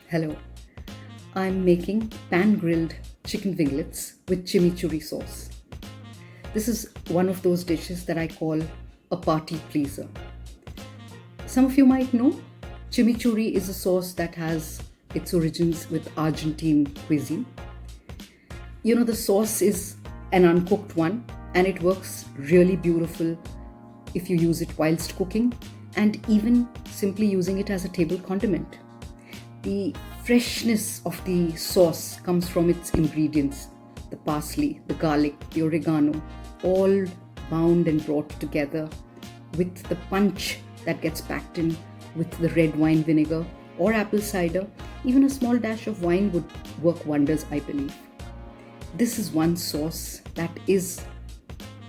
Hello, I'm making pan grilled chicken winglets with chimichurri sauce. This is one of those dishes that I call a party pleaser. Some of you might know chimichurri is a sauce that has its origins with Argentine cuisine. The sauce is an uncooked one and it works really beautiful if you use it whilst cooking and even simply using it as a table condiment. The freshness of the sauce comes from its ingredients, the parsley, the garlic, the oregano, all bound and brought together with the punch that gets packed in with the red wine vinegar or apple cider. Even a small dash of wine would work wonders, I believe. This is one sauce that is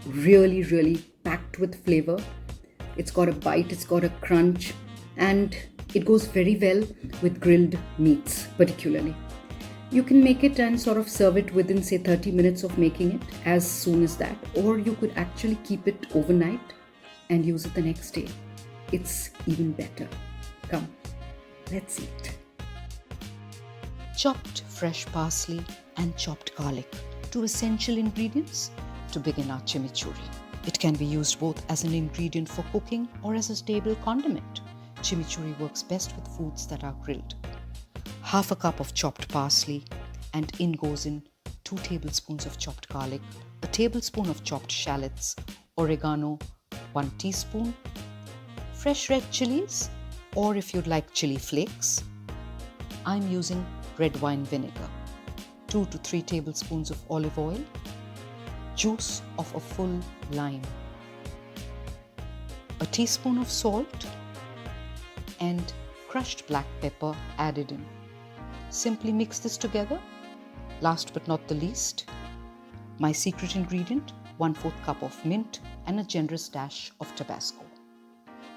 really, really packed with flavor. It's got a bite, it's got a crunch, and it goes very well with grilled meats, particularly. You can make it and sort of serve it within, say, 30 minutes of making it, as soon as that, or you could actually keep it overnight and use it the next day. It's even better. Come, let's eat. Chopped fresh parsley and chopped garlic, two essential ingredients to begin our chimichurri. It can be used both as an ingredient for cooking or as a table condiment. Chimichurri works best with foods that are grilled. Half a cup of chopped parsley, and in goes in 2 tablespoons of chopped garlic, a tablespoon of chopped shallots, oregano, 1 teaspoon, fresh red chilies, or if you'd like chili flakes, I'm using red wine vinegar, 2 to 3 tablespoons of olive oil, juice of a full lime, a teaspoon of salt, and crushed black pepper added in. Simply mix this together. Last but not the least, my secret ingredient, 1/4 cup of mint and a generous dash of Tabasco.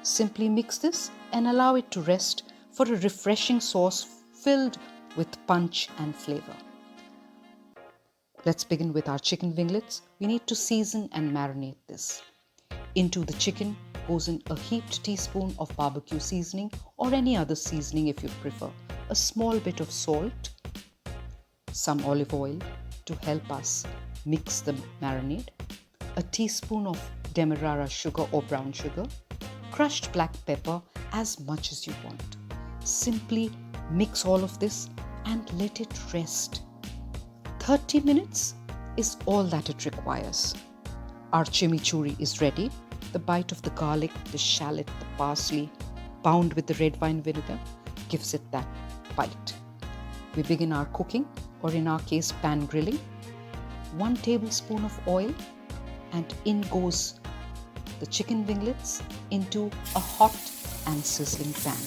Simply mix this and allow it to rest for a refreshing sauce filled with punch and flavor. Let's begin with our chicken winglets. We need to season and marinate this. Into the chicken goes in a heaped teaspoon of barbecue seasoning or any other seasoning if you prefer, a small bit of salt, some olive oil to help us mix the marinade, a teaspoon of demerara sugar or brown sugar, crushed black pepper as much as you want. Simply mix all of this and let it rest. 30 minutes is all that it requires. Our chimichurri is ready. The bite of the garlic, the shallot, the parsley, bound with the red wine vinegar, gives it that bite. We begin our cooking, or in our case, pan grilling. 1 tablespoon of oil, and in goes the chicken winglets into a hot and sizzling pan.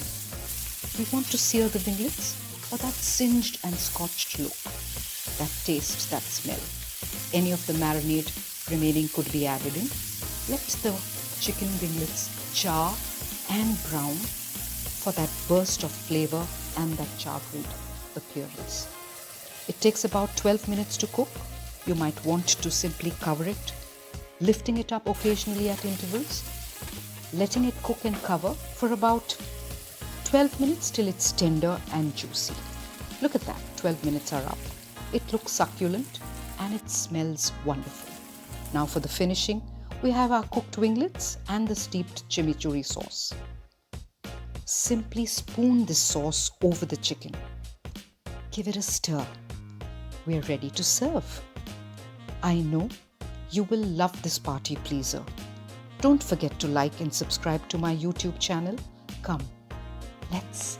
We want to sear the winglets for that singed and scorched look, that taste, that smell. Any of the marinade remaining could be added in. Let the chicken winglets char and brown for that burst of flavor and that char-grilled appearance. It takes about 12 minutes to cook. You might want to simply cover it, lifting it up occasionally at intervals, letting it cook and cover for about 12 minutes till it's tender and juicy. Look at that, 12 minutes are up. It looks succulent and it smells wonderful. Now for the finishing, we have our cooked winglets and the steeped chimichurri sauce. Simply spoon this sauce over the chicken. Give it a stir. We're ready to serve. I know you will love this party pleaser. Don't forget to like and subscribe to my YouTube channel. Come, let's